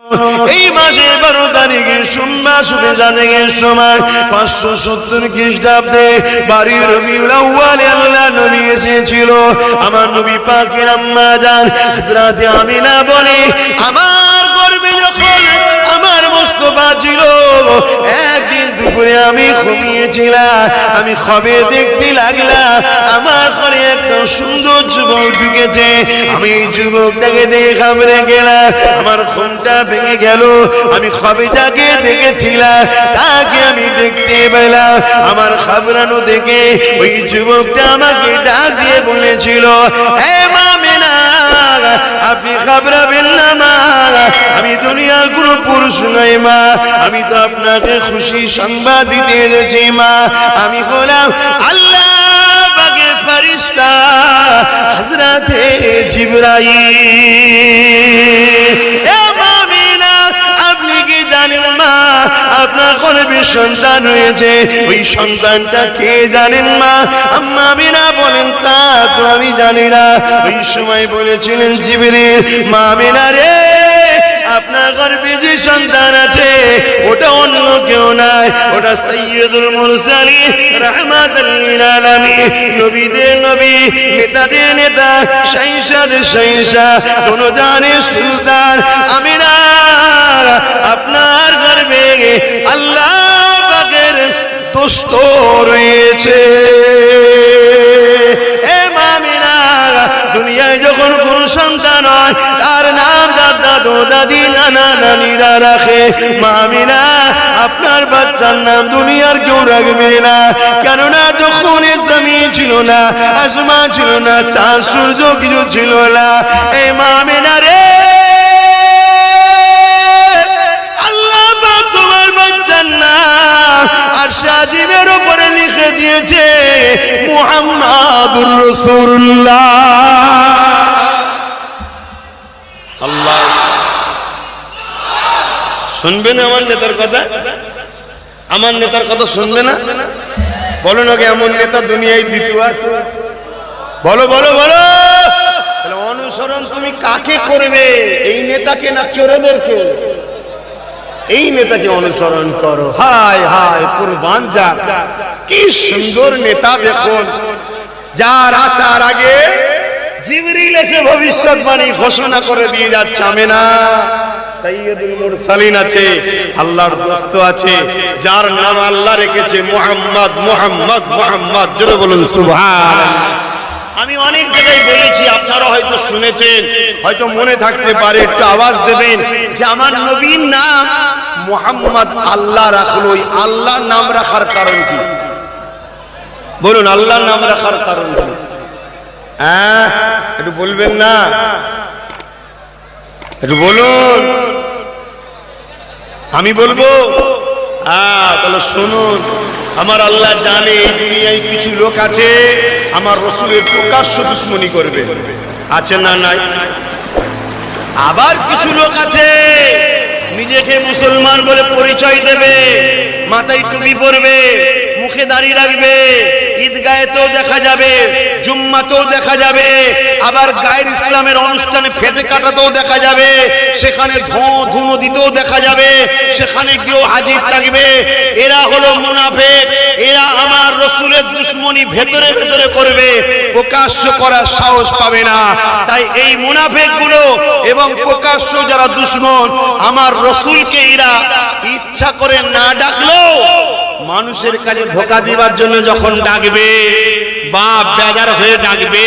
এই মাসে 12 তারিখে সোমবার শুনে জানেগের সময় 570 খ্রিস্টাব্দে 12 রবিউল আউয়ালে আল্লাহ নবী এসেছিল। আমার নবী পাকের আম্মা জান হযরত আমিনা বলে, আমার গর্ভে যখন আমার মোস্তফা ছিল, একদিন দুপুরে আমি ঘুমিয়েছিলাম, আমি খবর দেখতে লাগলাম আমার ঘরে একটা সুন্দর যুবক ঢুকেছে। আমি এই যুবকটাকে দেখে ঘাবড়ে গেলাম, আমার ঘুমটা ভেঙে গেল। আমি খবিটাকে দেখেছিলাম, তাকে আমি দেখতে পেলাম। আমার ঘাবড়ানো দেখে ওই যুবকটা আমাকে ডাক দিয়ে বলেছিল, হে মামিনা, আপনি ঘাবড়াবেন না মা, আমি দুনিয়ার কোনো পুরুষ নই মা, আমি তো আপনাকে খুশি সংবাদ দিতে এসেছি মা। আমি হলাম আল্লাহ পাকের ফেরেশতা হযরতে জিবরাইল। এ মামিনা, আপনি কি জানেন মা, আপনার গর্ভে সন্তান হয়েছে, ওই সন্তানটা কে জানেন মা? আম্মা আমিনা বলেন, তা তো আমি জানি না। ওই সময় বলেছিলেন জিবরিল, মা আমিনা রে, আপনার গর্ভে যে সন্তান আছে ওটা অন্য কেউ নয়, ওটা সাইয়্যিদুল মুরসালিন রাহমাতাল লিল আলামিন, নবীদের নবী, নেতাদের নেতা, শাহিনশাদের শাহিনশাহ, দোনো জাহানের সুলতান। আমিনা, আপনার গর্ভে আল্লাহ পাকের দোস্ত রয়েছে। এ মামিনা, দুনিয়ায় যখন কোন সন্তান হয় তার নাম দাদা দাদি নানা নানিরা রাখে। মামিনা, আপনার বাচ্চার নাম দুনিয়ার কেউ রাখবে না, কেননা যখন জমিন ছিল না, আসমান ছিল না, চাঁদ সূর্য কিছু ছিল না। এই মামিনা রে, আল্লাহ পাক তোমার বাচ্চার নাম আরশে আজিমের উপরে লিখে দিয়েছে মুহাম্মাদুর রাসূলুল্লাহ। আল্লাহ শুনবে না আমার নেতার কথা? আমার নেতার কথা শুনবে না? বলো না, এমন নেতা দুনিয়ায় দ্বিতীয় আছে? বলো বলো বলো। তাহলে অনুসরণ তুমি কাকে করবে? এই নেতাকে না চোরেদেরকে? এই নেতাকে অনুসরণ করো। হায় হায়, কুরবান যাক, কি সুন্দর নেতা দেখুন, যার আসার আগে জিবরিল এসে ভবিষ্যৎবাণী ঘোষণা করে দিয়ে যাচ্ছে। আমিনা, সাইয়্যিদুল মুরসালিন আছে, আল্লাহর দোস্ত আছে, যার নাম আল্লাহ রেখেছে মুহাম্মদ মুহাম্মদ মুহাম্মদ। জোরে বলুন সুবহানাল্লাহ। আমি অনেক জায়গায় বলেছি, আপনারা হয়তো শুনেছেন, হয়তো মনে থাকতে পারে, একটু আওয়াজ দেবেন যে আমার নবীর নাম মুহাম্মদ আল্লাহ রাখলো। ওই আল্লাহর নাম রাখার কারণ কি? বলুন, আল্লাহর নাম রাখার কারণ কি? হ্যাঁ, একটু বলবেন না? একটু বলুন, আমি বলবো? তাহলে শুনুন, আমার আল্লাহ জানে এই দুনিয়ায় কিছু লোক আছে আমার রাসূলের প্রকাশ্য দুশমনি করবে, আছে না নাই? আবার কিছু লোক আছে নিজেকে মুসলমান বলে পরিচয় দেবে, মাথায় টুপি পরবে, মুখে দাড়ি রাখবে, ঈদগাহেতেও দেখা যাবে, জুম্মাতেও দেখা যাবে, আবার গায়ের ইসলামের অনুষ্ঠানে ফেটে কাটাতেও দেখা যাবে, সেখানে ধুনো দিতেও দেখা যাবে, সেখানে কেউ হাজির থাকবে। এরা হলো মুনাফিক, এরা আমার রাসূলের দুশমনি ভেতরে ভেতরে করবে, প্রকাশ্য করার সাহস পাবে না। তাই এই মুনাফিকগুলো এবং প্রকাশ্য যারা দুশমন, আমার রাসূলকে এরা ইচ্ছা করে না ডাকলেও মানুষের কাছে ধোঁকা দিবার জন্য যখন ডাকবে বা বেজার হয়ে ডাকবে,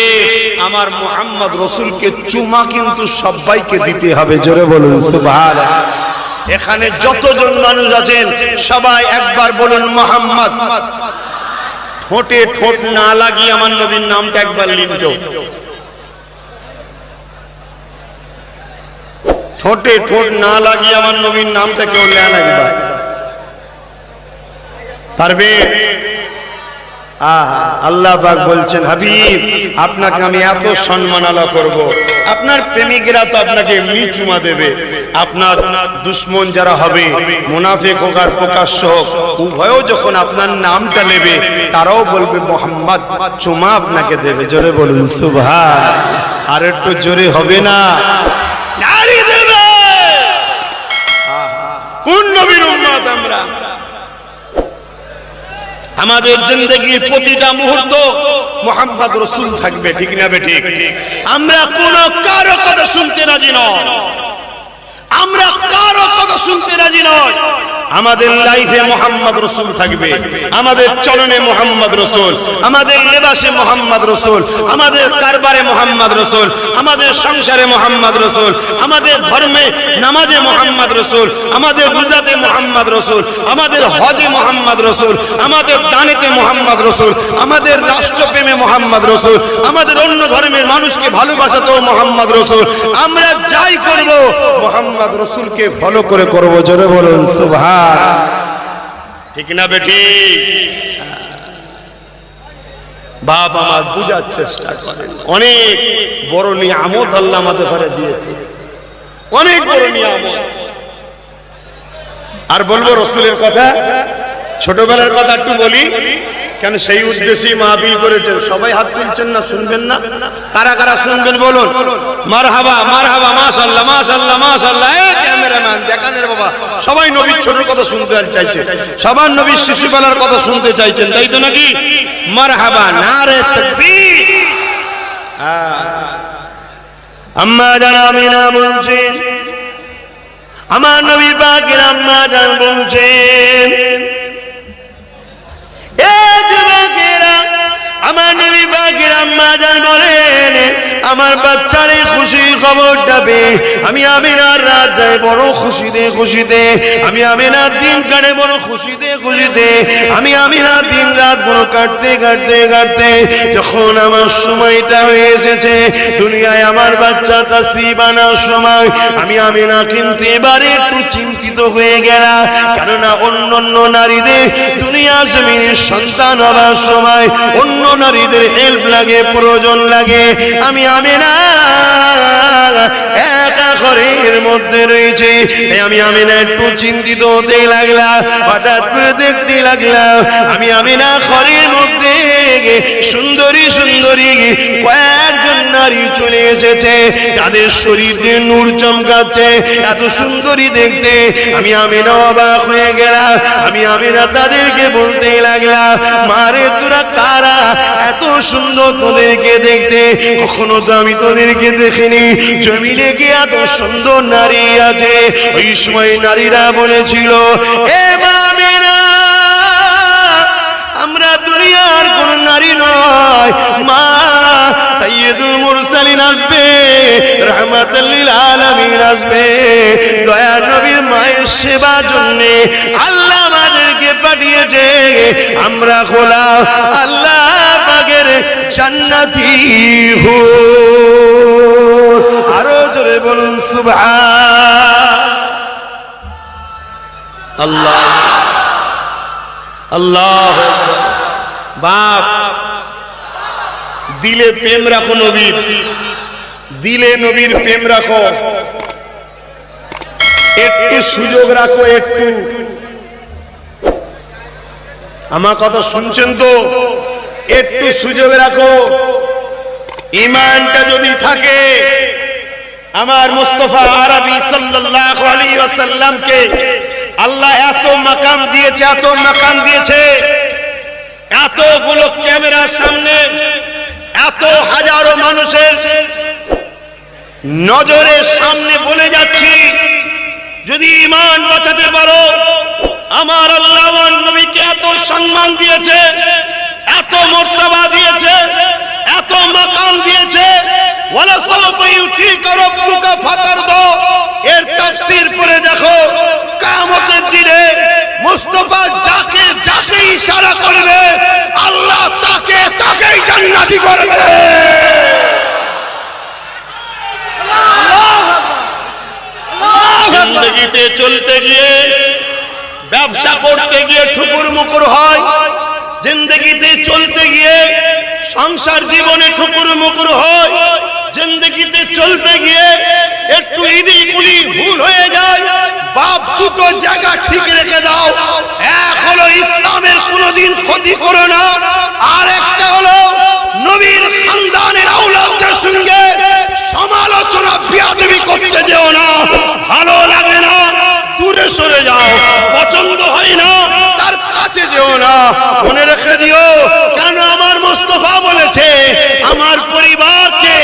আমার মুহাম্মদ রাসূলকে চুমা কিন্তু সবাইকে দিতে হবে। জোরে বলুন সুবহানাল্লাহ। এখানে যতজন মানুষ আছেন সবাই একবার বলুন মুহাম্মদ। ঠোঁটে ঠোঁট না লাগিয়ে আমার নবীর নামটা একবার লিখো। ঠোঁটে ঠোঁট না লাগিয়ে আমার নবীর নামটা কেউ নেয়া লাগবে? পারবে? আল্লাহ পাক বলছেন, হাবিব, আপনাকে আমি এত সম্মান আলা করব, আপনার প্রেমিকেরা তো আপনাকে এমনি চুমা দেবে, আপনার দুশমন যারা হবে, মুনাফিক হোক আর প্রকাশ্য হোক, উভয়ও যখন আপনার নামটা নেবে তারাও বলবে মুহাম্মদ, চুমা আপনাকে দেবে। জোরে বলুন সুবহান। আর একটু জোরে হবে না? নারী দেবে নবীর উম্মত আমরা। আমাদের জিন্দেগির প্রতিটা মুহূর্ত মুহাম্মদ রাসূল থাকবে, ঠিক না বেঠিক? আমরা কোনো কারো কথা শুনতে রাজি নয়, আমরা কারো কথা শুনতে রাজি নয়। আমাদের লাইফে মুহাম্মদ রাসূল থাকবে, আমাদের চলনে মুহাম্মদ রাসূল, আমাদের লেবাসে মুহাম্মদ রাসূল, আমাদের কারবারে মুহাম্মদ রাসূল, আমাদের সংসারে মুহাম্মদ রাসূল, আমাদের ধর্মে নামাজে মুহাম্মদ রাসূল, আমাদের রোজাতে মুহাম্মদ রাসূল, আমাদের হজে মুহাম্মদ রাসূল, আমাদের দানেতে মুহাম্মদ রাসূল, আমাদের রাষ্ট্রপ্রেমে মুহাম্মদ রাসূল, আমাদের অন্য ধর্মের মানুষকে ভালোবাসাতেও মুহাম্মদ রাসূল। আমরা যাই করব মুহাম্মদ রাসূলকে ফলো করে করব। জোরে বলুন সুবহান, ঠিক না বেটি? বাপ আমার বুঝার চেষ্টা করেন, অনেক বড় নিয়ামত আল্লাহ আমাদের ঘরে দিয়েছে, অনেক বড় নিয়ামত। আর বলবো রাসূলের কথা, ছোটবেলার কথা একটু বলি, কেন সেই উদ্দেশ্যেই মাহফিল করেছেন। সবাই হাত তুলছেন না, শুনবেন না? কারা কারা শুনবেন বলুন? মারহাবা মারহাবা, মাশাআল্লাহ মাশাআল্লাহ মাশাআল্লাহ। এই ক্যামেরাম্যান দেখান রে বাবা, সবাই নবীর ছোটর কথা শুনতে চাইছে, সবার নবীর শিশুবেলার কথা শুনতে চাইছেন, তাই তো নাকি? মারহাবা, নারে তাকবীর। আম্মা জান আমিনা বলছেন, আমার নবী পাকের আম্মা জান বলছেন, আমার নবী পাকের আম্মা জান বলেন, আমার বাচ্চার এই খুশির খবরটা পেয়ে আমি আমিনার রাত যাই বড় খুশিতে খুশিতে, আমি আমিনার দিন কাটে বড় খুশিতে খুশিতে, আমি আমিনার দিন রাত বড় কাটতে কাটতে কাটতে যখন আমার সময়টা হয়ে এসেছে দুনিয়ায় আমার বাচ্চা তাসরিফ আনার সময়, আমি আমিনা কিন্তু এবারে একটু চিন্তিত হয়ে গেলাম। কেননা অন্য অন্য নারীদের দুনিয়া জমিনের সন্তান হবার সময় অন্য নারীদের হেল্প লাগে, প্রয়োজন লাগে, আমি আমিনা একা ঘরের মধ্যে রয়েছে। আমি আমিনা একটু চিন্তিত হতে লাগলাম। হঠাৎ করে দেখতে লাগলাম আমি আমিনা ঘরের মধ্যে সুন্দরী সুন্দরী কয়েকজন নারী চলে এসেছে, তাদের শরীরে নূর চমকাচ্ছে, এত সুন্দরী দেখতে আমি আমিনা অবাক হয়ে গেলাম। আমি আমিনা তাদেরকে বলতে লাগলাম, মারে তোরা কারা, এত সুন্দর তোদেরকে দেখতে, কখনো তো আমি তোদেরকে দেখিনি, জমিনে কি এত সুন্দর নারী আছে? ওই সময় নারীরা বলেছিল, এ আমিনা, আমরা দুনিয়ার কোন নারী নয়, মা সাইয়্যিদুল মুরসালিন আসবে, রাহমাতাল লিল আলামিন আসবে, দয়ার নবীর মায়ের সেবার জন্য আল্লাহ আমাদেরকে পাঠিয়েছে, আমরা খোলা আল্লাহ পাকের জান্নাতি হো। আরো জোরে বলুন সুবহান আল্লাহ আল্লাহ। বাপ, দিলে প্রেম রাখো নবীর, দিলে নবীর প্রেম রাখো, একটু সুযোগ রাখো, একটু। আমার কথা শুনছেন তো? একটু সুযোগ রাখো। ঈমানটা যদি থাকে, আমার মুস্তাফা আরবি সাল্লাল্লাহু আলাইহি ওয়াসাল্লামকে আল্লাহ এত মাকাম দিয়েছে, এত মাকাম দিয়েছে, এতগুলো ক্যামেরার সামনে এত হাজারো মানুষের নজরের সামনে বলে যাচ্ছি, যদি ঈমান বাঁচাতে পারো, আমার আল্লাহ আমার নবীকে এত সম্মান দিয়েছে, এত মর্তবা দিয়েছে, এত মাকাম দিয়েছে। ওয়ালা সাওফা ইউতিকা রাব্বুকা ফাতারদা, এর তাফসীর পড়ে দেখো, কিয়ামতের দিনে মুস্তাফা যাকে যাকে ইশারা করবে আল্লাহ তাকে তাকেই জান্নাতি করবে। জিন্দেগিতে চলতে গিয়ে, ব্যবসা করতে গিয়ে ঠুকুর মুকুর হয়, জিন্দেগিতে চলতে গিয়ে সংসার জীবনে ঠুকুর মুকুর হয়, জিন্দেগিতে চলতে গিয়ে একটু ইদি কুলি ভুল হয়ে যায়। বাপ, দুটো জায়গা ঠিক রেখে দাও, এক হলো ইসলামের কোনোদিন ক্ষতি করো না, আর একটা হলো নবীর খানদানের আওলাদদের সঙ্গে সমালোচনা বিয়াদবি করতে যেও না, ভালো লাগে না, দূরে সরে যাও। যেও না, মনে রেখে দিও। কেন আমার মুস্তাফা বলেছে আমার পরিবারকে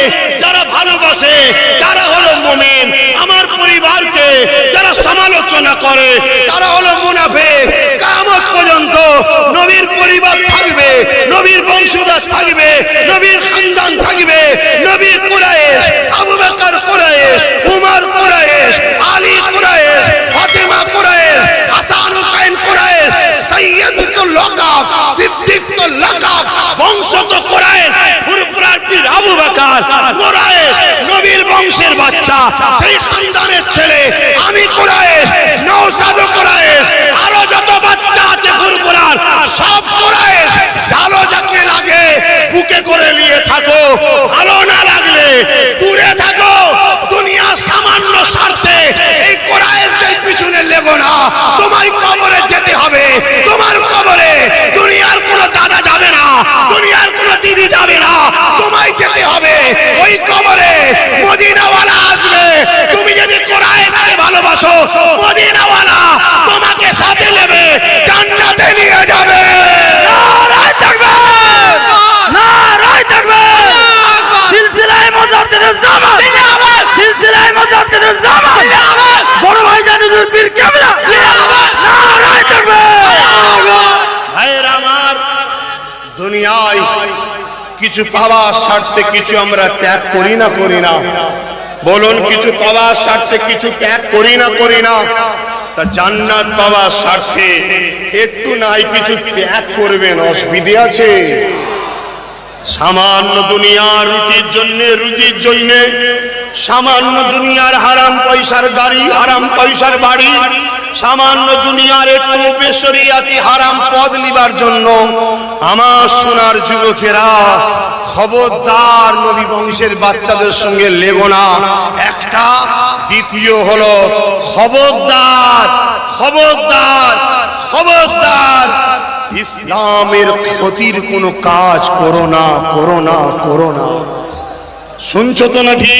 যারা ভালোবাসে তারা হলো মুমিন, আমার পরিবারকে যারা সমালোচনা করে তারা হলো মুনাফিক। কিয়ামত পর্যন্ত নবীর পরিবার থাকবে, নবীর বংশধর থাকবে, নবীর খানদান থাকবে, নবীর কুরাইশ, আবু বকর কুরাইশ, উমর কুরাইশ, আলী কুরাইশ, ফাতেমা কুরাইশ, হাসান হুসাইন কুরাইশ, সাইয়্যিদুল লাকাব, সিদ্দিকুল লাকাব, বংশ তো কুরাইশ, ফুরফুরার পীর আবু বকর কুরাইশ, নবীর বংশের বাচ্চা, সেই খানদানের ছেলে আমি কুরাইশ, নওশাদ কুরাইশ, আরো যত বাচ্চা আছে ফুরফুরার সব কুরাইশ। ভালো যাকে লাগে বুকে করে নিয়ে থাকো, ভালো না লাগলে দূরে থাকো। দুনিয়ার সামান্য স্বার্থে এই কুরাইশদের পিছনে লেগো না। তোমায় কবরে যেতে হবে, তোমার কবরে দুনিয়ার কোনো দাদা যাবে না, দুনিয়ার কোনো দিদি যাবে না, তোমায় যেতে হবে ওই কবরে। মদিনাওয়ালা আসবে, তুমি যদি কুরাইশকে ভালোবাসো মদিনাওয়ালা তোমাকে সাথে নেবে, জান্নাতে নিয়ে যাবে। নারায়ে তাকবীর, নারায়ে তাকবীর, সিলসিলায়ে মুজাদ্দিদুজ জামান জিন্দাবাদ, সিলসিলায়ে মুজাদ্দিদুজ জামান জিন্দাবাদ, বড় ভাইজান হুজুর পীর কেবলা জিন্দাবাদ, নারায়ে তাকবীর। ভাইয়ের আমার, দুনিয়ায় কিছু পাওয়ার স্বার্থে কিছু আমরা ত্যাগ করি না, করি না? বলুন, কিছু পাওয়ার স্বার্থে কিছু ত্যাগ করি না, করি না? তা জান্নাত পাওয়ার স্বার্থে একটু নাই কিছু ত্যাগ করবেন, অসুবিধে আছে? সামান্য দুনিয়ার রুচির জন্য সামান্য দুনিয়ার হারাম পয়সার গাড়ি, হারাম পয়সার বাড়ি, সামান্য দুনিয়ার একটু বেশরিয়াতি হারাম পদ নিবার জন্য আমার সোনার যুবকেরা খবরদার নবী বংশের বাচ্চাদের সঙ্গে লেগো না। একটা, দ্বিতীয় হলো খবরদার, খবরদার, খবরদার ইসলামের ক্ষতির কোনো কাজ করো না, করো না, করো না। শুনছো তো নাকি?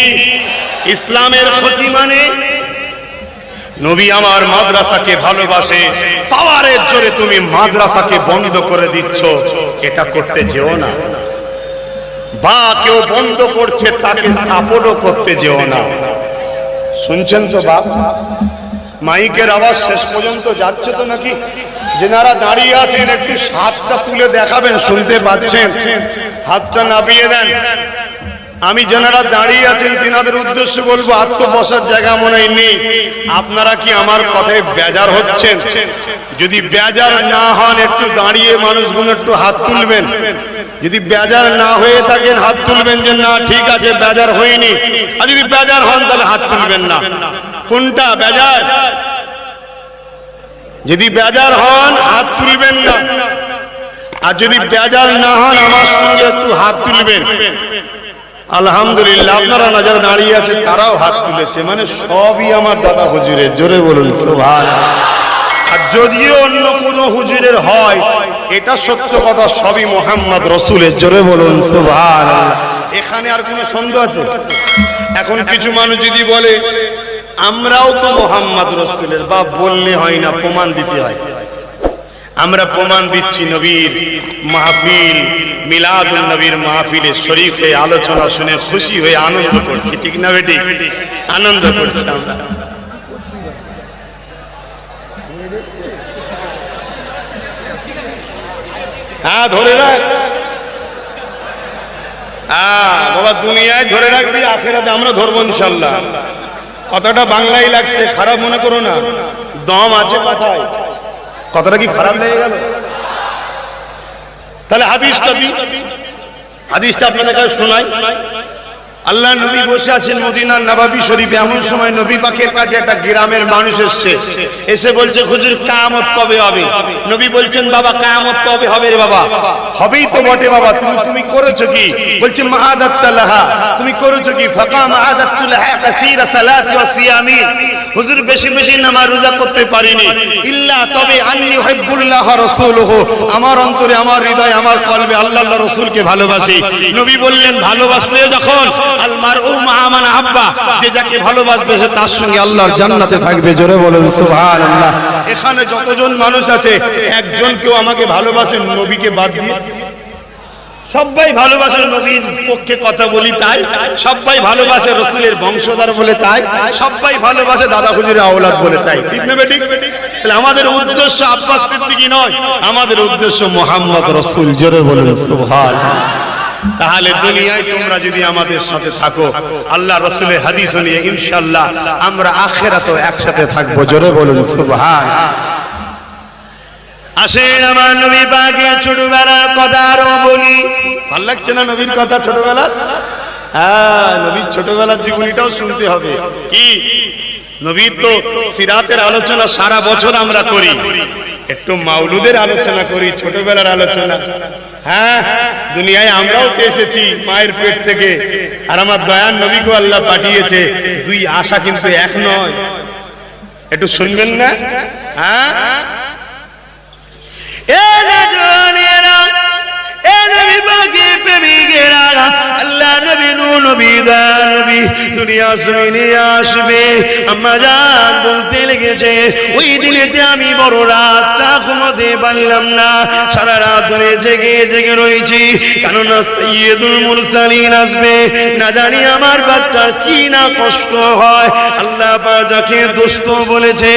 ইসলামের ক্ষতি মানে নবী আমার মাদ্রাসাকে ভালোবাসে, পাওয়ারের জোরে তুমি মাদ্রাসাকে বন্ধ করে দিচ্ছ, এটা করতে যেও না। বা কেউ বন্ধ করছে তাকে সাপোর্টও করতে যেও না। শুনছেন তো বাপ? মাইকের আওয়াজ শেষ পর্যন্ত যাচ্ছে তো নাকি? যেনারা দাঁড়িয়ে আছেন একটু হাতটা তুলে দেখাবেন, শুনতে পাচ্ছেন? হাতটা নামিয়ে দেন। আমি যেনারা দাঁড়িয়ে আছেন তিনাদের উদ্দেশ্য বলবো, হাত তো বসার জায়গা মনে নেই। আপনারা কি আমার কথায় বেজার হচ্ছেন? যদি বেজার না হন একটু দাঁড়িয়ে মানুষগুলো একটু হাত তুলবেন। যদি বেজার না হয়ে থাকেন হাত তুলবেন যে না ঠিক আছে বেজার হয়নি, আর যদি বেজার হন তাহলে হাত তুলবেন না। কোনটা বেজার? যদি বেজার হন হাত তুলবেন না, আর যদি বেজার না হন আমার সঙ্গে একটু হাত তুলবেন। আলহামদুলিল্লাহ, আপনারা না যারা দাঁড়িয়ে আছে তারাও হাত তুলেছে, মানে সবই আমার দাদা হুজুরের। জোরে বলুন সুবহানাল্লাহ। আর যদিও অন্য কোনো হুজুরের হয় এটা সত্য কথা, সবই মুহাম্মদ রাসূলের। জোরে বলুন সুবহানাল্লাহ। এখানে আর কোনো সন্দেহ আছে? এখন কিছু মানুষ যদি বলে আমরাও তো মুহাম্মদ রাসূলের, বা বললে হয় না, প্রমাণ দিতে হয়। আমরা প্রমাণ দিচ্ছি, নবীর মাহফিল, মিলাদুন নবীর মাহফিলে শরীফ হয়ে আলোচনা শুনে খুশি হয়ে আনন্দ করছি, ঠিক না বেটি? আনন্দ করছি আমরা। হ্যাঁ ধরে রাখ, হ্যাঁ বাবা, দুনিয়ায় ধরে রাখবি, আখিরাতে আমরা ধরবো ইনশাআল্লাহ। কথাটা বাংলায় লাগছে, খারাপ মনে করো না, দম আছে কথায়। কথাটা কি খারাপ লেগে গেল? তাহলে হাদিসটা দি, হাদিসটা আপনাদের কাছে শোনাই। আল্লাহ নবী বসে আছেন মদিনার নববী শরীফে। এমন সময় নবী পাকের কাছে একটা গ্রামের মানুষ এসছে, এসে বলছে হুজুর কিয়ামত কবে হবে? নবী বলছেন বাবা কিয়ামত কবে হবে রে বাবা? হবেই তো বটে বাবা, তুমি করেছো কি? বলছে মাআদাত লাহা, তুমি করেছো কি? ফাকা মাআদাত লাহা কাসীরা সালাতি ওয়া সিয়ামি, হুজুর বেশি বেশি নামাজ রোজা করতে পারিনি, ইল্লা তবে আন্নী উহিব্বুল্লাহ ওয়া রাসূলুহু, আমার অন্তরে, আমার হৃদয়ে, আমার কলবে আল্লাহ আল্লাহ রাসূলকে ভালোবাসি। নবী বললেন ভালোবাসলে যখন আল মারউ মা মান আহাব্বা, যে যাকে ভালোবাসবে সে তার সঙ্গে আল্লাহর জান্নাতে থাকবে। জোরে বলুন সুবহানাল্লাহ। এখানে যতজন মানুষ আছে একজন কেউ আমাকে ভালোবাসেন নবীকে বাদ দিয়ে? সবাই ভালোবাসে নবীর পক্ষে কথা বলি তাই, সবাই ভালোবাসে রাসূলের বংশধর বলে তাই, সবাই ভালোবাসে দাদা হুজুরের আওলাদ বলে তাই। ঠিক না বেঠিক? তাহলে আমাদের উদ্দেশ্য আব্বাস সিদ্দিকী নয়, আমাদের উদ্দেশ্য মুহাম্মদ রাসূল। জোরে বলুন সুবহানাল্লাহ। তাহলে দুনিয়ায় তোমরা যদি আমাদের সাথে থাকো, আল্লাহ রাসূলের হাদিস নিয়ে ইনশাআল্লাহ আমরা আখিরাতেও একসাথে থাকবো। জোরে বলুন সুবহানাল্লাহ। আসেন আমার নবী পাকের ছোটবেলার কথা আরো বলি। ভালো লাগছে না নবীর কথা ছোটবেলার? হ্যাঁ, নবীর ছোটবেলার জীবনীটাও শুনতে হবে। কি নবীর তো সিরাতের আলোচনা সারা বছর আমরা করি, একটু মাওলুদের আলোচনা করি, ছোটবেলার আলোচনা। হ্যাঁ, দুনিয়ায় আমরাও তো এসেছি মায়ের পেট থেকে, আর আমার দয়ার নবীকে আল্লাহ পাঠিয়েছে। দুই আশা কিন্তু এক নয়, একটু শুনবেন না? হ্যাঁ, এ নজওয়ানেরা, এ নবী পাকের প্রেমিকেরা, আল্লাহ নবী নূর নবী দয়ার নবী দুনিয়া জমিনে আসবে। আম্মা জান বলতে লেগেছে ওই দিনেতে আমি বড় রাতটা ঘুমাতে পারলাম না, সারা রাত ধরে জেগে জেগে রয়েছি, কেননা সাইয়্যিদুল মুরসালিন আসবে। না জানি আমার বাচ্চার কি না কষ্ট হয়। আল্লাহ পাক যাকে দোস্ত বলেছে,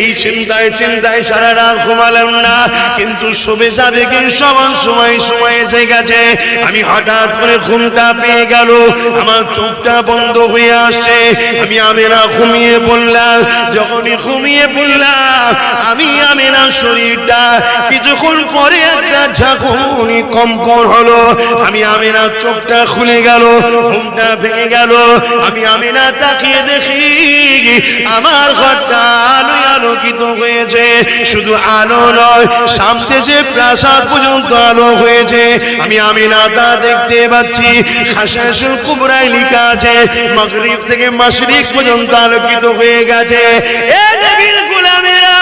এই চিন্তায় চিন্তায় সারা রাত ঘুমালাম না, কিন্তু শোবে সাদেকে সমান সময় সময় এসে গেছে। আমি হঠাৎ করে ঘুমটা পেয়ে গেল, আমার চোখটা বন্ধ হয়ে আসছে। আমি আমেনা ঘুমিয়ে পড়লাম। যখনই ঘুমিয়ে পড়লাম আমি আমেনার শরীরটা কিছুক্ষণ পরে একটা ঝাঁকুনি কম্পন হলো। আমি আমেনার চোখটা খুলে গেল, ঘুমটা ভেঙে গেল। আমি আমেনা তাকিয়ে দেখি আমার ঘরটা আলোয় আলোকিত হয়েছে। শুধু আলো নয়, সামনে যে প্রাসাদ পর্যন্ত আলো হয়েছে। আমি আমিনাটা দেখতে পাচ্ছি, খাশাশুল কুবরায় লেখা আছে মাগরিব থেকে মাশরিক পর্যন্ত আলোকিত হয়ে গেছে। এ নবীর গোলামেরা,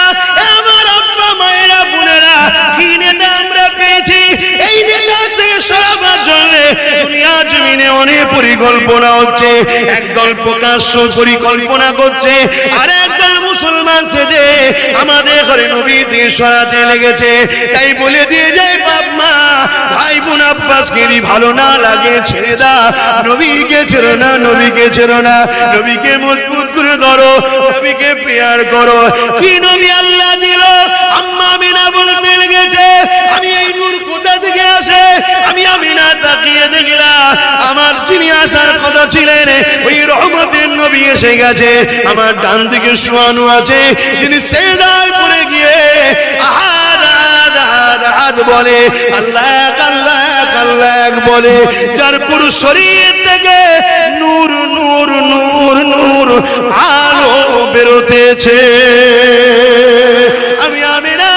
আমার আব্বা মায়েরা বোনেরা, কি নেতা আমরা পেয়েছি। এই নেতা থেকে সরাবার জন্য দুনিয়া জমিনে অনেক পরিকল্পনা হচ্ছে। একদল প্রকাশ্য পরিকল্পনা করছে, আর একদল মুসলমান সেজে আমাদের ঘরে নবী দিয়ে সরাতে লেগেছে। তাই বলে দিয়ে যায় বাপ মা, ভাই বোন আব্বাসকে ভালো না লাগে ছেড়ে দা, নবীকে ছেড়ো না, নবীকে ছেড়ো না, নবীকে মজবুত করে ধরো, নবীকে প্রেয়ার করো। কি নবী আল্লাহ দিল। আম্মা আমিনা বলতে লেগেছে আমি এই নূর কোথা থেকে আসে। আমি আমিনা তাকিয়ে দেখলাম আমার যিনি আসার কথা ছিলেন ওই রহমতের নবী এসে গেছে। আমার ডান দিকে শোয়ানো আছে যিনি সেজদায় পড়ে গিয়ে আহাদ আহাদ আহাদ আহাদ বলে, আল্লাহ আল্লাহ আল্লাহ বলে, যার পুরো শরীর থেকে নূর নূর নূর নূর আলো বেরোতেছে। আমি আমিনা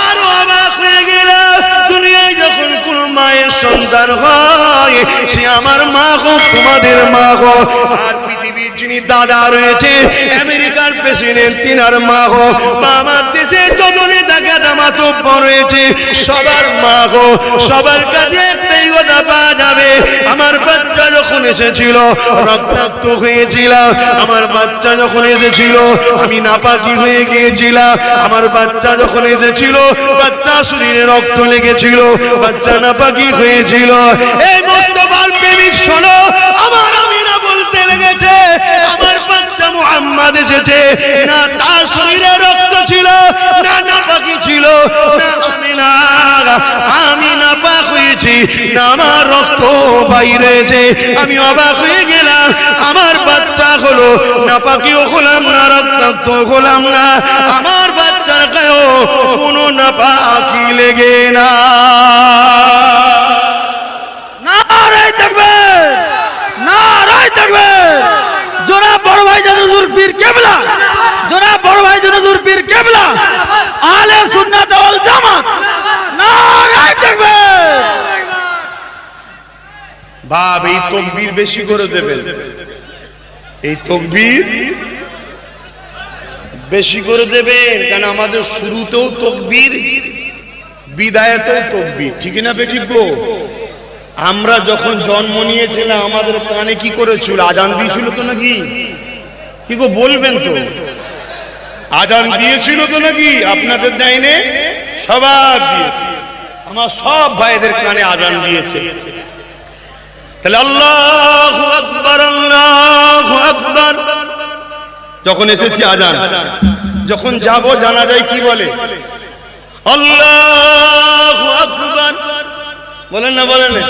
আরো অবাক হয়ে গেলাম। দুনিয়ায় যখন কোন মায়ের সন্তান হয় সে আমার মা গো, তোমাদের মা গো। আর পৃথিবীর যিনি দাদা রয়েছে আমেরিকার প্রেসিডেন্ট, তিনার মা গো। আমার দেশে যত নেতা মাতব্য রয়েছে সবার মা গো। সবার কাছে একটাই কথা পাওয়া যাবে, আমার বাচ্চা যখন এসেছিল রক্তাক্ত হয়েছিলাম, আমার বাচ্চা যখন এসেছিল আমি নাপাকি হয়ে গিয়েছিলাম, আমার বাচ্চা যখন এসেছিল বাচ্চা শরীরে রক্ত লেগেছিল, বাচ্চা নাপাকি হয়েছিল। এই মুস্তাফার প্রেমিক শোনো, আমার আমিনা বলতে লেগেছে আমার বাচ্চা মুহাম্মদ এসেছে, না তার শরীরে রক্ত ছিল, না নাপাকি ছিল, না আমি নাপাক হয়েছি, না আমার রক্ত বাইরেছে। আমি অবাক হয়ে গেলাম, আমার বাচ্চা হলো নাপাকিও হলাম না, রক্তাক্ত হলাম না, আমার বাচ্চার গায়েও কোনো নাপাকি লেগে না। নারায়ে তাকবীর, নারায়ে তাকবীর। জনাব বড় ভাইজান হুজুর পীর কেবলা, জনাব বড় ভাইজান হুজুর পীর কেবলা, আহলে সুন্নাত ওয়াল জামাত। নারায়ে তাকবীর। বাপ এই তাকবীর বেশি করে দেবেন, এই তাকবীর বেশি করে দেবেন, কেন আমাদের শুরুতেও তাকবীর, বিদায়েতেও তাকবীর, ঠিক না বেঠিক গো? আমরা যখন জন্ম নিয়েছিলাম আমাদের কানে কি করেছিল? আজান দিয়েছিল তো নাকি? কি গো বলবেন তো? আজান দিয়েছিল তো নাকি? আপনাদের দেয়নি? সবার দিয়েছে। আমার সব ভাইদের কানে আজান দিয়েছে। তাহলে আল্লাহু আকবার, আল্লাহু আকবার যখন এসেছে আজান, যখন যাব জানাজায় কি বলে? আল্লাহু আকবার বলেন না? বলেন না?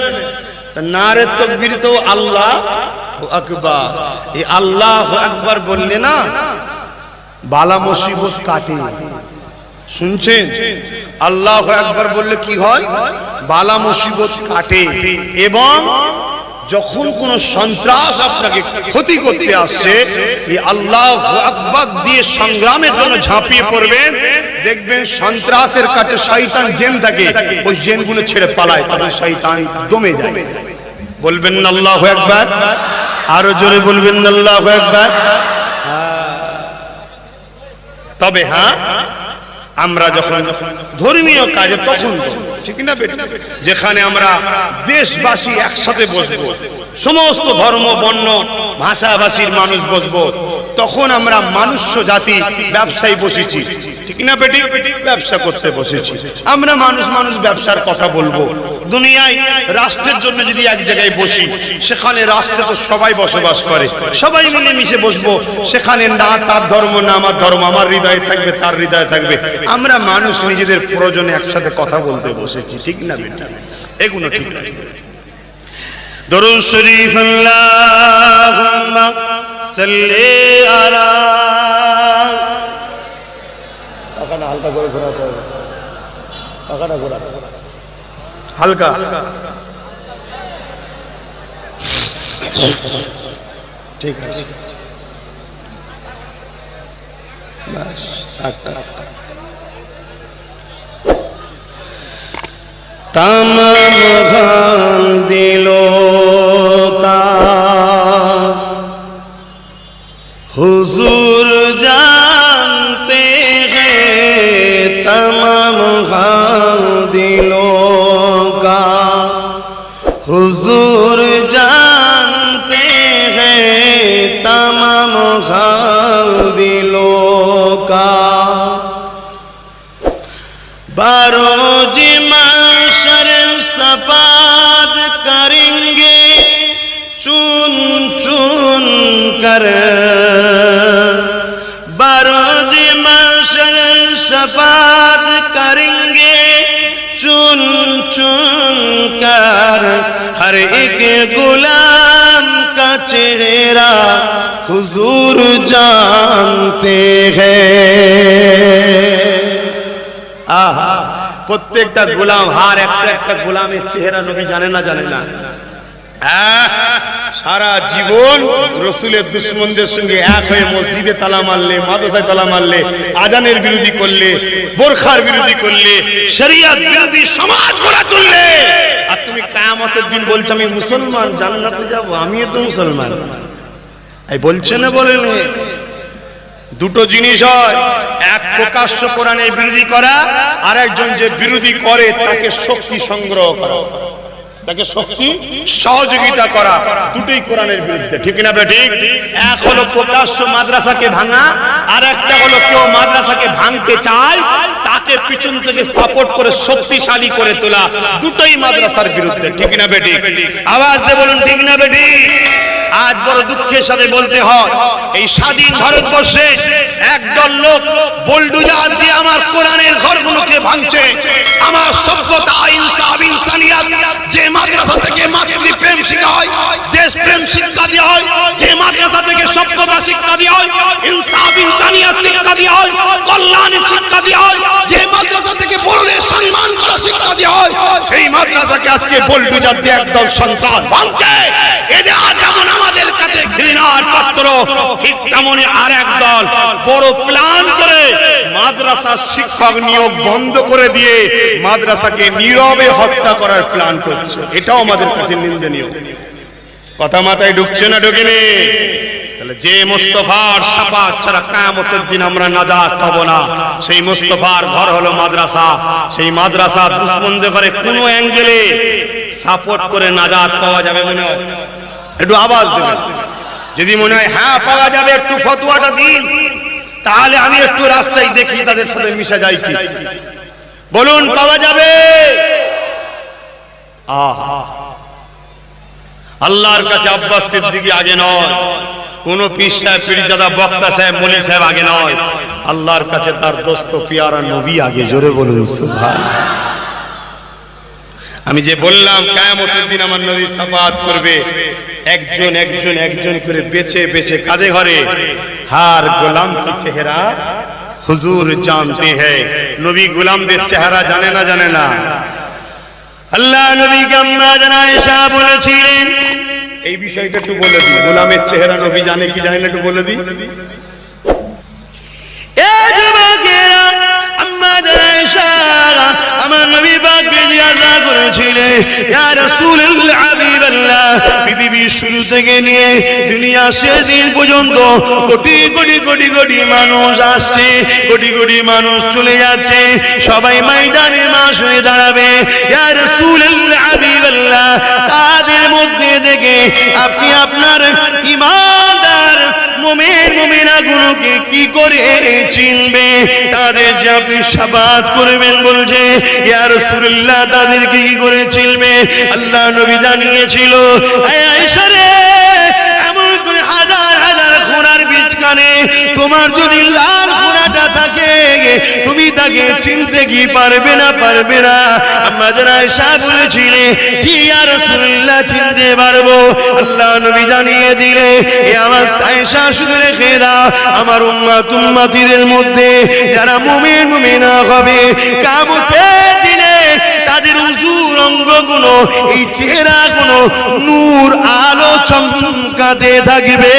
নারে তাকবীর তো আল্লাহু আকবার। এই আল্লাহু আকবার বললে না বালা মুসিবত কাটে। শুনছেন? আল্লাহু আকবার বললে কি হয়? বালা মুসিবত কাটে। এবং যখন কোন সন্ত্রাস আপনাকে ক্ষতি করতে আসছে, এই আল্লাহু আকবার দিয়ে সংগ্রামের জন্য ঝাঁপিয়ে পড়বেন, দেখবেন সন্ত্রাসের কাছে শয়তান জিন থাকে, ওই জিনগুলো ছেড়ে পালায়, তখন শয়তান দমে যায়। বলবেন না আল্লাহু আকবার? আরো জোরে বলবেন না আল্লাহু আকবার? তবে হ্যাঁ, আমরা যখন ধর্মীয় কাজে তখন ঠিক না বেটা, যেখানে আমরা দেশবাসী একসাথে বসবো, সমস্ত ধর্ম বর্ণ ভাষাভাষীর মানুষ বসবো, তখন আমরা মানুষ্য জাতি ব্যবসায়ী বসেছি, ঠিক না বেটি? ব্যবসা করতে বসেছি আমরা, মানুষ মানুষ ব্যবসার কথা বলবো। দুনিয়ায় রাষ্ট্রের জন্য যদি এক জায়গায় বসি, সেখানে রাষ্ট্রে তো সবাই বসবাস করে, সবাই মিলে মিশে বসবো, সেখানে না তার ধর্ম না আমার ধর্ম, আমার হৃদয়ে থাকবে তার হৃদয়ে থাকবে, আমরা মানুষ নিজেদের প্রয়োজনে একসাথে কথা বলতে বসেছি, ঠিক না বেটা? এগুলো ঠিক না। দরুদ শরীফ আল্লাহুম্মা সাল্লি আলা, পাখাটা হালকা করে ঘোরাতে হবে, পাখাটা ঘোরা হালকা, ঠিক আছে বাস। তামাম গান দিল হুজুর জানতে हैं, तमाम गान दिलों का हुजूर जानते हैं, तमाम गान दिलों का बारोज माशर सफाद करेंगे चुन चुन कर, बारोज माशर सफाद करेंगे चुन चुन कर, हर एक गुलाम का चेहरा हुजूर जानते हैं। आहा, প্রত্যেকটা গোলাম, হার একটা একটা গোলামের চেহারা নবী জানে না? জানে না? সারা জীবন রসুলের দুশমনদের সঙ্গে এক হয়ে মসজিদে তালা মারলে, মাদ্রাসায় তালা মারলে, আজানের বিরোধী করলে, বোরখার বিরোধী করলে, শরিয়ত বিরোধী সমাজ গড়ে তুললে, আর তুমি কিয়ামতের দিন বলছো আমি মুসলমান, জান্নাতে যাব, আমিও তো মুসলমান। এই বলছে না? বলেন? দুটো জিনিস হয়, এক প্রকাশ্য কোরআনের বিরোধী করা, আর একজন যে বিরোধী করে তাকে শক্তি সংগ্রহ করা, তাকে শক্তি সহযোগিতা করা, দুটোই কোরআনের বিরুদ্ধে, ঠিক না ঠিক? এক হলো প্রকাশ্য মাদ্রাসাকে ভাঙা, আর একটা হলো কেউ মাদ্রাসাকে ভাঙতে চায় তাকে পিছন থেকে সাপোর্ট করে শক্তিশালী করে তোলা, দুটোই মাদ্রাসার বিরুদ্ধে, ঠিক না বেটি? আওয়াজ দিয়ে বলুন ঠিক না বেটি? আজ বড় দুঃখের সাথে বলতে হয়, এই স্বাধীন ভারতবর্ষে একদল লোক বুলডোজার দিয়ে আমার কোরআনের ঘরগুলোকে ভাঙছে, আমার সভ্যতা, ইনসাফ, ইনসানিয়ত, যে মাদ্রাসা থেকে মাতৃপ্রেম শিক্ষা হয়, দেশপ্রেম শিক্ষা দেওয়া হয়, যে মাদ্রাসা থেকে সভ্যতা শিক্ষা দেওয়া হয়, ইনসাফ, ইনসানিয়ত শিক্ষা দেওয়া হয়, কল্যাণের শিক্ষা দেওয়া হয়, যে মাদ্রাসা থেকে বড়দের সম্মান করা শিক্ষা দেওয়া হয়, সেই মাদ্রাসাকে আজকে বুলডোজার দিয়ে একদল সন্ত্রাস ভাঙছে। এদের যেমন আমাদের কাছে ঘৃণার পাত্র, ঠিক তেমনি আর এক দল বড় প্ল্যান করে মাদ্রাসার শিক্ষক নিয়োগ বন্ধ করে দিয়ে মাদ্রাসাকে নীরবে হত্যা করার প্ল্যান করছে। এটাও আমাদের কাছে নিন্দনীয়। কথা মাথায় ঢুকছে না? ঢোকেনি? তাহলে যে মুস্তাফার শাফাত ছাড়া কিয়ামতের দিন আমরা নাজাত পাবো না, সেই মুস্তাফার ঘর হলো মাদ্রাসা। সেই মাদ্রাসা দুশমনদের করে কোনো অ্যাঙ্গেলে সাপোর্ট করে নাজাত পাওয়া যাবে মনে হয়? একটু আওয়াজ দেবেন যদি মনে হয় হ্যাঁ পাওয়া যাবে, একটু ফতোয়াটা দিন, তাহলে আমি একটু রাস্তায় দেখি তাদের সাথে মিশে যাই কি। বলুন পাওয়া যাবে? আল্লাহর কাছে আব্বাস সিদ্দিকী আগে নয়, কোন পীর সাহেব পীরজাদা বক্তা সাহেব মলি সাহেব আগে নয়, আল্লাহর কাছে তার দোস্ত পিয়ারা নবী আগে। জোরে বলুন সুবহানাল্লাহ। আমি যে বললাম কিয়ামতের দিন আমার নবী শাফাত করবে, একজন একজন একজন করে বেছে বেছে কাঁধে ঘরে। হার গোলাম কি চেহারা হুজুর জানতে হ্যায়। নবী গোলামদের চেহারা জানে না, জানে না? আল্লাহ নবীকে আম্মা জানা আয়েশা বলেছিলেন, এই বিষয়টা একটু বলে দিই, গোলামের চেহারা নবী জানে কি জানে না একটু বলে দিই। এই যুবকেরা, আম্মা জানা আয়েশা আমার নবী পাককে জিজ্ঞাসা করেছিলেন, ইয়া রাসূলুল্লাহ হাবিবাল্লাহ, পৃথিবীর শুরু থেকে নিয়ে দুনিয়া শেষ দিন পর্যন্ত কোটি কোটি কোটি কোটি মানুষ আসছে, কোটি কোটি মানুষ চলে যাচ্ছে, সবাই ময়দানে মাস হয়ে দাঁড়াবে। ইয়া রাসূলুল্লাহ হাবিবাল্লাহ, তাদের মধ্যে থেকে আপনি আপনার ঈমানদার মুমিন মুমিনাগুলোকে কি করে চিনবে? তাদের যে আপনি শাফাত করবেন বলছে, ইয়া রাসূলুল্লাহ তাদেরকে কি করে চিনবে? আল্লাহ নবী জানিয়েছিল, আয়েশা রে, এমন করে হাজার হাজার ঘোড়ার বিচকানে তোমার যদি লাল ঘোড়াটা থাকে, তুমি তাকে চিনতে কি পারবে না? পারবে না। আম্মা জানা আয়েশা বলেছিলেন, জি ইয়া রাসূলুল্লাহ চিনতে পারবো। আল্লাহ নবী জানিয়ে দিলে, এ আমার আয়েশা শুধু রেখে দাও, আমার উম্মত উম্মতিদের মধ্যে যারা মুমিন মুমিনা হবে, কিয়ামতের দিনে তাদের উজুর অঙ্গগুলো, এই চেহারাগুলো নূর আলো চমকাতে থাকবে।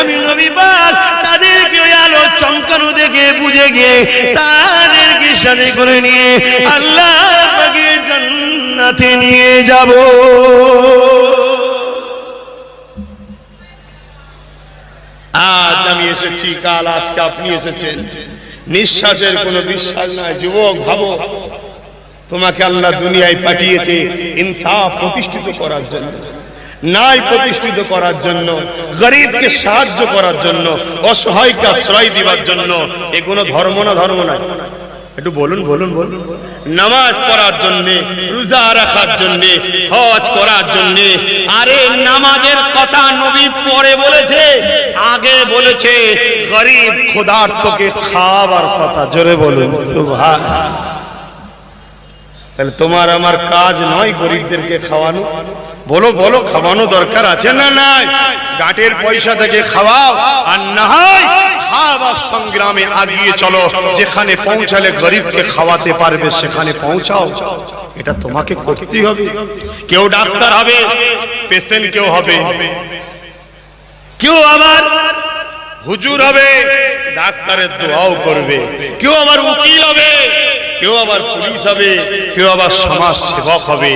আমি নবী পাক তাদেরকে ওই আলো চমকানো দেখে বুঝে গিয়ে তাদেরকে সাথে করে নিয়ে আল্লাহ পাকে জান্নাতে নিয়ে যাব। আজ আমি এসেছি, কাল আজকে আপনি এসেছেন, নিঃশ্বাসের কোনো বিশ্বাস নাই। যুবক ভাবো, তোমাকে আল্লাহ দুনিয়ায় পাঠিয়েছে ইনসাফ প্রতিষ্ঠিত করার জন্য, ন্যায় প্রতিষ্ঠিত করার জন্য, গরিবকে সাহায্য করার জন্য, অসহায়কে আশ্রয় দিবার জন্য। এ কোনো ধর্ম না? ধর্ম নয়। একটু বলুন বলুন বলুন। নামাজ পড়ার জন্য, রোজা রাখার জন্য, হজ করার জন্য। আরে নামাজের কথা নবী পরে বলেছে, আগে বলেছে গরিব ক্ষুধার্তকে খাওয়াবার কথা। জোরে বলুন সুবহানাল্লাহ। তাহলে তোমার আমার কাজ নয় গরিবদেরকে খাওয়ানো? বলো বলো, খাওয়ানো দরকার আছে না নাই? গাটের পয়সা থেকে খাওয়াও, আর না হয় খাওয়ার সংগ্রামে আগিয়ে চলো। যেখানে পৌঁছালে গরিবকে খাওয়াতে পারবে সেখানে পৌঁছাও। এটা তোমাকে করতেই হবে। কেউ ডাক্তার হবে, পেশেন্ট কেউ হবে, কেউ আবার হুজুর হবে, ডাক্তারের দোয়াও করবে, কেউ আবার উকিল হবে, কেউ আবার পুলিশ হবে, কেউ আবার সমাজ সেবক হবে।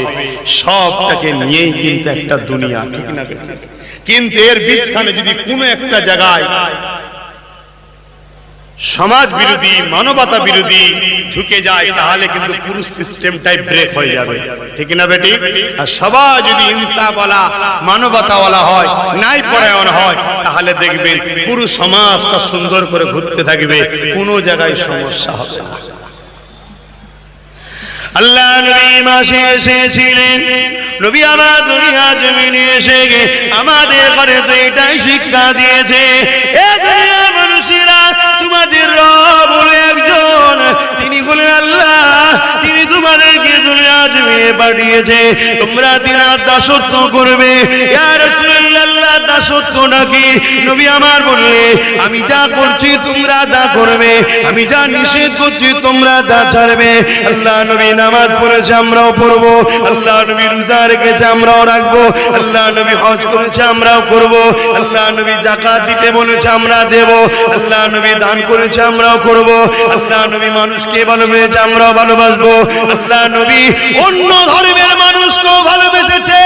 সবটাকে নিয়েই কিন্তু একটা দুনিয়া, ঠিক না? কিন্তু এর বীজখানে যদি কোনো একটা জায়গায় সমাজ বিরোধী, মানবতা বিরোধী ঢুকে যায়, তাহলে কিন্তু পুরো সিস্টেমটাই ব্রেক হয়ে যাবে, ঠিক না বেটি? আর সবাই যদি ইনসাফওয়ালা, মানবতাওয়ালা হয়, ন্যায় পরায়ণ হয়, তাহলে দেখবেন পুরো সমাজটা সুন্দর করে ঘুরতে থাকবে, কোনো জায়গায় সমস্যা হবে না। আল্লাহ নবী মাসে এসেছিলেন, নবী আমার দুনিয়া জমিনে এসে আমাদের ঘরে তো এটাই শিক্ষা দিয়েছে, এ দুনিয়ার মানুষেরা, তোমাদের রব হলো একজন, তিনি হলেন আল্লাহ। তিনি তোমাদেরকে দুনিয়া জমিনে পাঠিয়েছে, তোমরা তিনার দাসত্ব করবে। ইয়া রাসূলুল্লাহ, দাসত্ব নাকি? নবী আমার বললে, আমি যা করছি তোমরা তা করবে, আমি যা নিষেধ করছি তোমরা তা ছাড়বে। আল্লাহ নবী নামাজ পড়েছে, আমরাও পড়বো। আল্লাহ নবী রোজা রেখেছে, আমরাও রাখবো। আল্লাহ নবী হজ করেছে, আমরাও করবো। আল্লাহ নবী যাকাত দিতে বলেছে, আমরা দেব। আল্লাহ নবী দান করেছে, আমরাও করবো। আল্লাহ নবী মানুষকে ভালোবেসেছে, আমরাও ভালোবাসবো। আল্লাহ নবী অন্য ধর্মের মানুষকেও ভালোবেসেছে।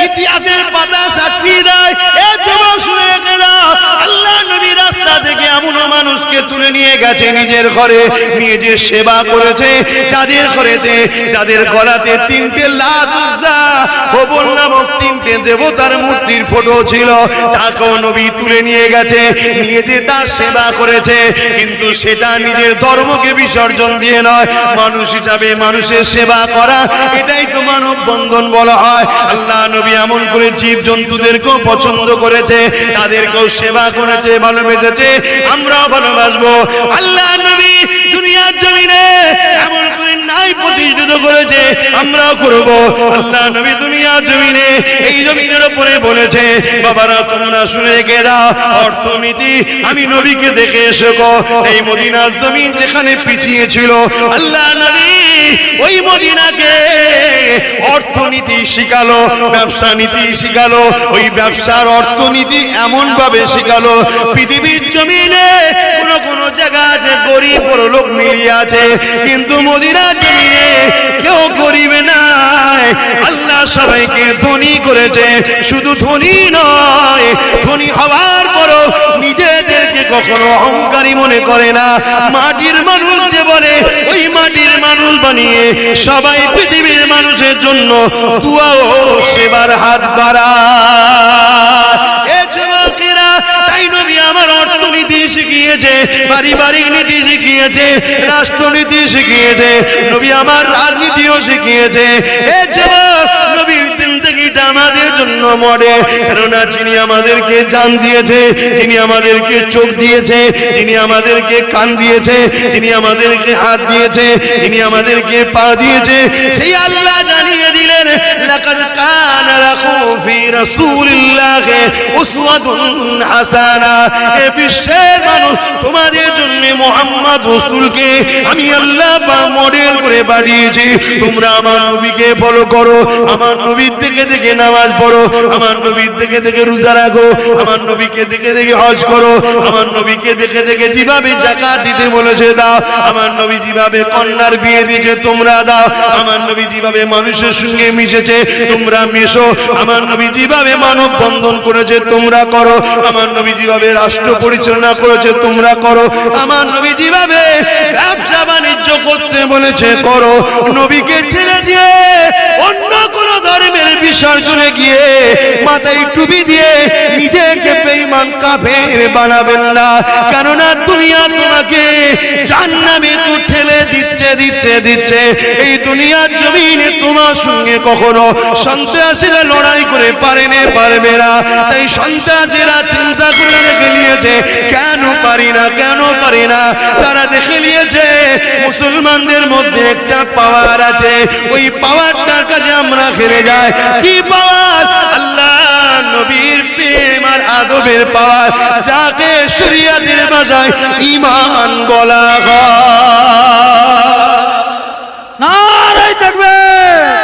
ইতিহাসের পাতা সাক্ষী দেয়। এ যুবক শুনে রেখে দাও, আল্লাহ নবী রাস্তা থেকে এমন মানুষকে তুলে নিয়ে গেছে নিজের ঘরে, নিয়ে যে সেবা করেছে, যাদের ঘরেতে, যাদের গলাতে তিনটে লাত উজ্জা হবল নামক তিনটে দেবতার মূর্তির ফটো ছিল, তাকেও নবী তুলে নিয়ে গেছে, নিয়ে যে তার সেবা করেছে। কিন্তু সেটা নিজের ধর্মকে বিসর্জন দিয়ে নয়, মানুষ হিসাবে মানুষের সেবা করা, এটাই তো মানব বন্ধন বলা হয়। আল্লাহ নবী এমন করে জীব জন্তুদেরকেও পছন্দ করেছে, তাদেরকেও সেবা করেছে, ভালোবেসেছে। আমরাও ভালোবাসবো। আল্লাহ নবী দুনিয়ার জমিনে এমন করে নাই প্রতিষ্ঠিত করেছে, আমরাও করব। আল্লাহ নবী দুনিয়ার জমিনে এই জমিনের উপরে বলেছে, বাবারা তোমরা শুনে রেখে দাও, অর্থনীতি আমি নবীকে দেখে এসেছো। এই মদিনার জমিন যেখানে পিছিয়ে ছিল, আল্লাহ নবী ওই মদিনাকে অর্থনীতি শিখালো, ব্যবসা নীতি শিখালো। ওই ব্যবসার অর্থনীতি এমন ভাবে শিখালো, পৃথিবীর জমিনে কোন কোন জায়গা আছে গরিব বড় লোক মিলিয়ে আছে, কিন্তু মদিনার জমিনে কেউ গরিব নাই। আল্লাহ সবাইকে ধনী করেছে। শুধু ধনী নয়, ধনী হওয়ার পরও নিজেদেরকে কখনো অহংকারী মনে করে না। মাটির মানুষ যে বলে, ওই মাটির মানুষ বানিয়ে সবাই পৃথিবীর মানুষের জন্য দুয়া ও সেবার হাত বাড়ায়। এ যুবকেরা, তাই নবী আমার অর্থনীতি শিখিয়েছে, পারিবারিক নীতি শিখিয়েছে, রাষ্ট্রনীতি শিখিয়েছে, নবী আমার রাজনীতিও শিখিয়েছে। এ যুবক, নবীর জিন্দেগিটা আমাদের জন্য মডেল। কেননা যিনি আমাদেরকে জান দিয়েছে, যিনি আমাদেরকে চোখ দিয়েছে, যিনি আমাদেরকে কান দিয়েছে, যিনি আমাদেরকে হাত দিয়েছে, যিনি আমাদেরকে পা দিয়েছে, সেই আল্লাহ জানিয়ে দিলেন, লাকাদ কানা লাকুম ফি রাসূলিল্লাহি উসওয়াতুন হাসানা। এ বিশ্বের মানুষ, তোমাদের জন্য মুহাম্মদ রাসূলকে আমি আল্লাহ মডেল করে বানিয়েছি। তোমরা আমার নবীকে ফলো করো, আমার নবীর থেকে দেখে নামাজ পড়ো, আমার নবীর থেকে দেখে রোজা রাখো, আমার নবীকে দেখে দেখে হজ করো, আমার নবীকে দেখে দেখে যেভাবে যাকাত দিতে বলেছে দাও, আমার নবী যেভাবে কন্যার বিয়ে দিয়েছে তোমরা দাও, আমার নবী যেভাবে মানুষের সঙ্গে মিশেছে তোমরা মেশো, আমার নবী যেভাবে মানব বন্ধন করেছে তোমরা করো, আমার নবী যেভাবে রাষ্ট্র পরিচালনা করেছে তোমরা করো, আমার নবী যেভাবে ব্যবসা বাণিজ্য করতে বলেছে করো। নবীকে ছেড়ে দিয়ে অন্য কোন ধর্মের বিসর্জনে গিয়ে মাথায় টুপি দিয়ে নিজেকে বেঈমান কাফের বানাবেন না। কেননা দুনিয়া তোমাকে জাহান্নামে তো ঠেলে দিচ্ছে দিচ্ছে দিচ্ছে। এই দুনিয়ার জমিনে তোমার সঙ্গে কখনো সন্ত্রাসীরা লড়াই করে পারবে না। তাই সন্ত্রাসীরা চিন্তা করে রেখে নিয়েছে, কেন পারি না, কেন পারি না। তারা দেখে নিয়েছে মুসলমানদের মধ্যে একটা পাওয়ার আছে, ওই পাওয়ারটার কাছে আমরা হেরে যাই। কি পাওয়ার? আল্লাহ নবীর প্রেম আর আদবের পাওয়ার, যাকে শরীয়তের ভাষায় ঈমান বলা হয়। নারায়ে তাকবীর।